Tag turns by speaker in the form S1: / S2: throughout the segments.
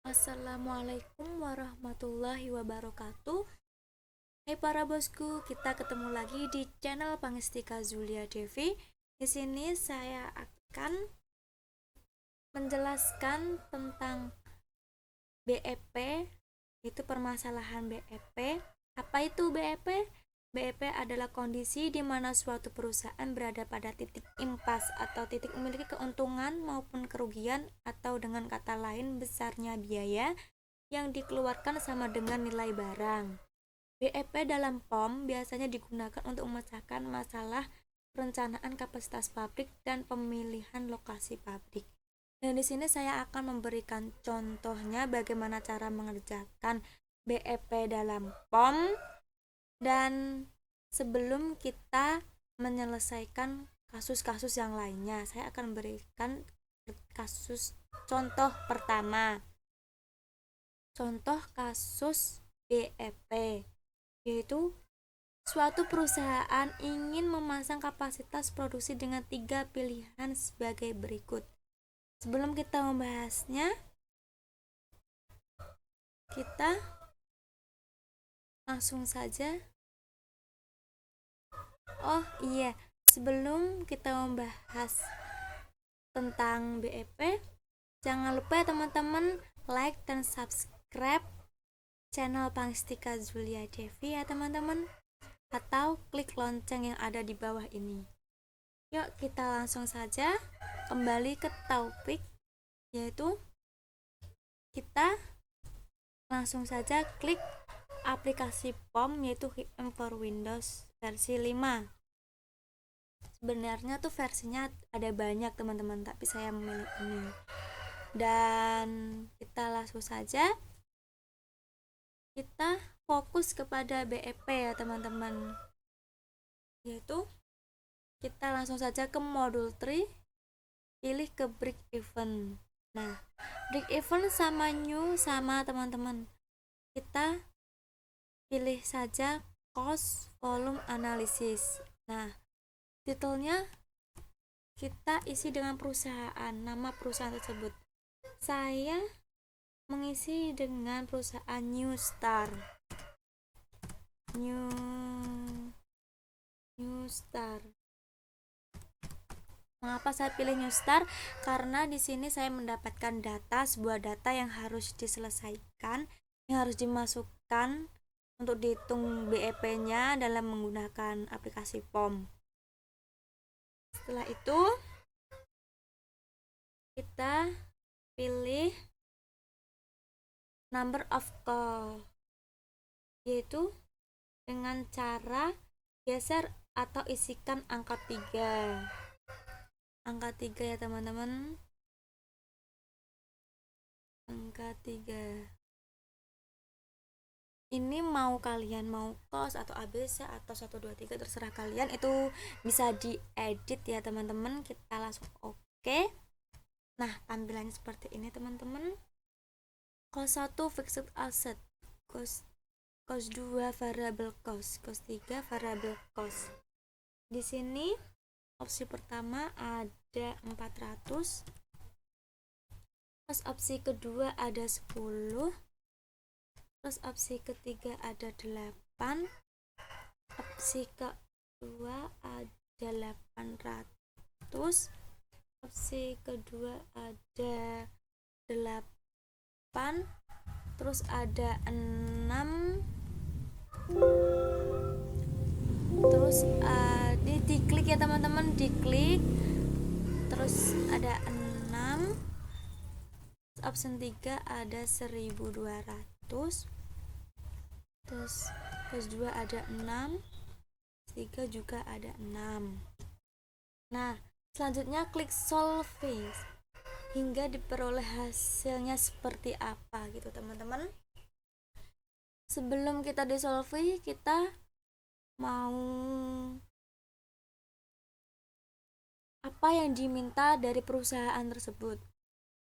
S1: Assalamualaikum warahmatullahi wabarakatuh. Hai para bosku, kita ketemu lagi di channel Pangestika Zulia Devi. Di sini saya akan menjelaskan tentang BEP, itu permasalahan BEP. Apa itu BEP? BEP adalah kondisi di mana suatu perusahaan berada pada titik impas atau titik memiliki keuntungan maupun kerugian, atau dengan kata lain besarnya biaya yang dikeluarkan sama dengan nilai barang. BEP dalam POM biasanya digunakan untuk memecahkan masalah perencanaan kapasitas pabrik dan pemilihan lokasi pabrik. Dan di sini saya akan memberikan contohnya bagaimana cara mengerjakan BEP dalam POM. Dan sebelum kita menyelesaikan kasus-kasus yang lainnya, saya akan berikan kasus contoh pertama. Contoh kasus BEP yaitu suatu perusahaan ingin memasang kapasitas produksi dengan 3 pilihan sebagai berikut. Sebelum kita membahasnya, kita langsung saja. Oh iya, sebelum kita membahas tentang BEP, jangan lupa ya teman-teman like dan subscribe channel Pangestika Zulia Devi ya teman-teman, atau klik lonceng yang ada di bawah ini. Yuk kita langsung saja kembali ke topik, yaitu kita langsung saja klik aplikasi POM, yaitu HIM for Windows versi 5. Sebenarnya tuh versinya ada banyak teman-teman, tapi saya memilih ini. Dan kita langsung saja kita fokus kepada BEP ya teman-teman, yaitu kita langsung saja ke modul 3, pilih ke break even. Nah, break even sama new sama teman-teman, kita pilih saja cost volume analysis. Nah, titelnya kita isi dengan perusahaan, nama perusahaan tersebut. Saya mengisi dengan perusahaan New Star. Mengapa saya pilih New Star? Karena di sini saya mendapatkan sebuah data yang harus diselesaikan, yang harus dimasukkan untuk dihitung BEP-nya dalam menggunakan aplikasi POM. Setelah itu kita pilih number of call, yaitu dengan cara geser atau isikan angka 3 ya teman-teman, angka 3. Ini mau kalian mau cos atau ABC atau 1 2 3 terserah kalian, itu bisa diedit ya teman-teman. Kita langsung oke. Nah, tampilannya seperti ini teman-teman. Cost 1 fixed asset, cost 2 variable cost, cost 3 variable cost. Di sini opsi pertama ada 400, terus opsi kedua ada 10, terus opsi ketiga ada 8, opsi kedua ada 800, opsi kedua ada 8, terus ada 6, terus diklik ya teman-teman, diklik, terus ada 6, option 3 ada 1200, terus 2 ada 6, 3 juga ada 6. Nah, selanjutnya klik solve hingga diperoleh hasilnya seperti apa gitu teman-teman. Sebelum kita di solve, kita mau apa yang diminta dari perusahaan tersebut.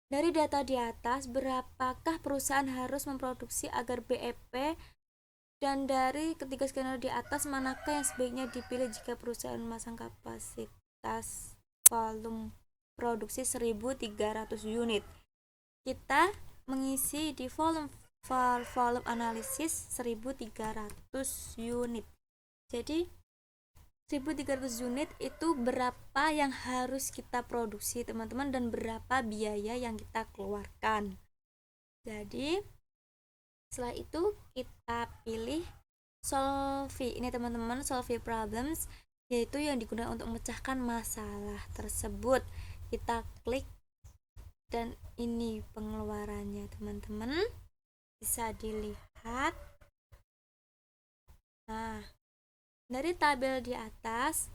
S1: Dari data di atas, berapakah perusahaan harus memproduksi agar BEP, dan dari ketiga skenario di atas, manakah yang sebaiknya dipilih jika perusahaan memasang kapasitas volume produksi 1300 unit. Kita mengisi di volume analisis 1300 unit. Jadi 1300 unit itu berapa yang harus kita produksi teman-teman, dan berapa biaya yang kita keluarkan. Jadi setelah itu kita pilih solve ini teman-teman, solve problems, yaitu yang digunakan untuk memecahkan masalah tersebut. Kita klik dan ini pengeluarannya teman-teman, bisa dilihat. Nah, dari tabel di atas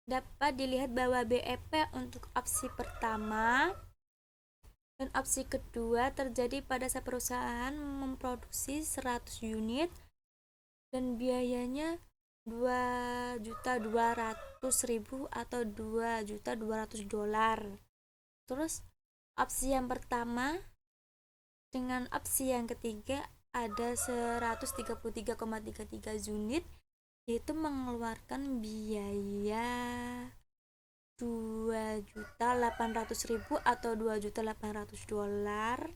S1: dapat dilihat bahwa BEP untuk opsi pertama dan opsi kedua terjadi pada saat perusahaan memproduksi 100 unit dan biayanya 2.200.000 atau $2.200.000. Terus opsi yang pertama dengan opsi yang ketiga ada 133,33 unit, yaitu mengeluarkan biaya 2.800.000 atau $2.800.000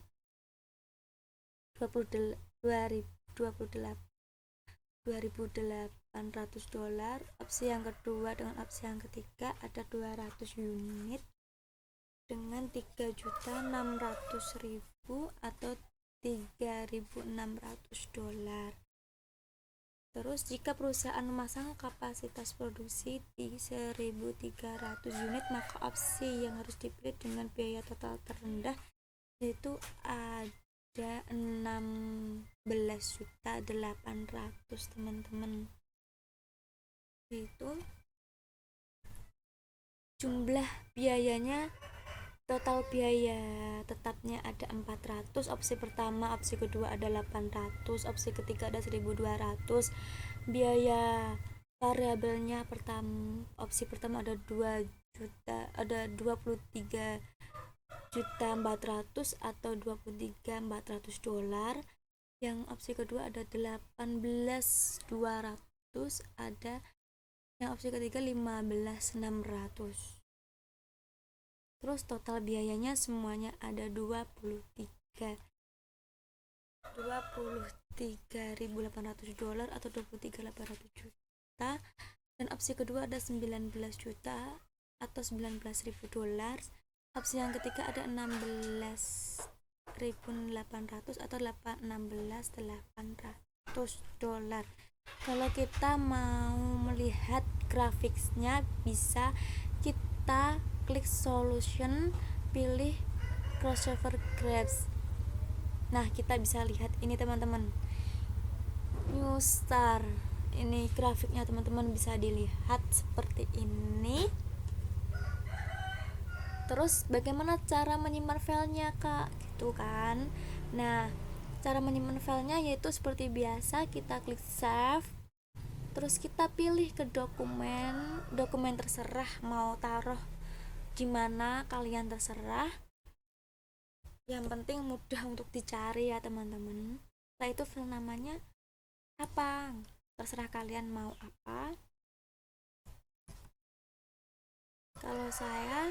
S1: $2.800. Opsi yang kedua dengan opsi yang ketiga ada 200 unit dengan 3.600.000 atau $3.600. Terus jika perusahaan memasang kapasitas produksi di 1.300 unit, maka opsi yang harus dipilih dengan biaya total terendah yaitu ada 16.800.000 teman-teman. Itu jumlah biayanya, total biaya tetapnya ada 400, opsi pertama, opsi kedua ada 800, opsi ketiga ada 1.200. Biaya variabelnya opsi pertama ada 2 juta, ada 23.400.000 atau $23.400. Yang opsi kedua ada 18.200, ada yang opsi ketiga 15.600. Terus total biayanya semuanya ada 23.800 atau $23.800. Dan opsi kedua ada 19 juta atau $19.000. Opsi yang ketiga ada 16.800 atau $16.800. Kalau kita mau melihat grafiknya, bisa kita klik solution, pilih crossover graphs. Nah, kita bisa lihat ini teman-teman, new star. Ini grafiknya teman-teman bisa dilihat seperti ini. Terus bagaimana cara menyimpan filenya kak, gitu kan. Nah, cara menyimpan filenya yaitu seperti biasa, kita klik save, terus kita pilih ke dokumen terserah, mau taruh gimana kalian terserah, yang penting mudah untuk dicari ya teman-teman. Setelah itu file namanya apa, terserah kalian mau apa. Kalau saya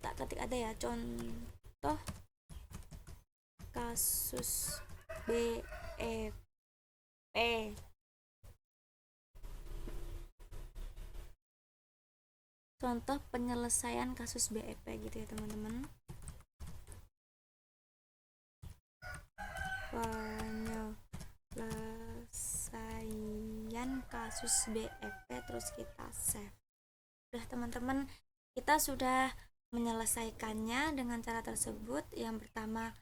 S1: tak ketik ada ya, contoh kasus BEP, contoh penyelesaian kasus BEP gitu ya teman-teman. Penyelesaian kasus BEP, terus kita save. Udah teman-teman, kita sudah menyelesaikannya dengan cara tersebut. Yang pertama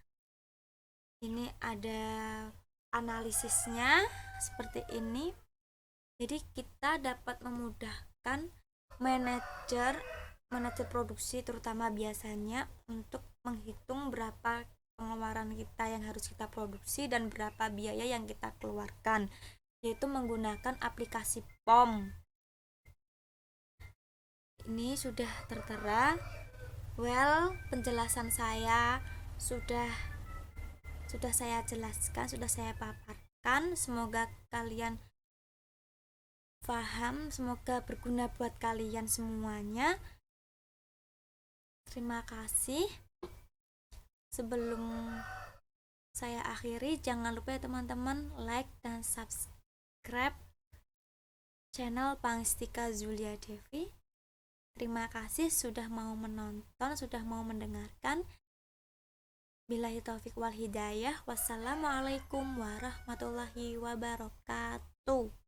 S1: ini ada analisisnya seperti ini. Jadi kita dapat memudahkan manajer produksi terutama biasanya untuk menghitung berapa pengeluaran kita yang harus kita produksi dan berapa biaya yang kita keluarkan, yaitu menggunakan aplikasi POM. Ini sudah tertera. Penjelasan saya sudah saya jelaskan, sudah saya paparkan. Semoga kalian paham, semoga berguna buat kalian semuanya. Terima kasih. Sebelum saya akhiri, jangan lupa ya teman-teman like dan subscribe channel Pangestika Zulia Devi. Terima kasih sudah mau menonton, sudah mau mendengarkan. Billahi taufik wal hidayah. Wassalamualaikum warahmatullahi wabarakatuh.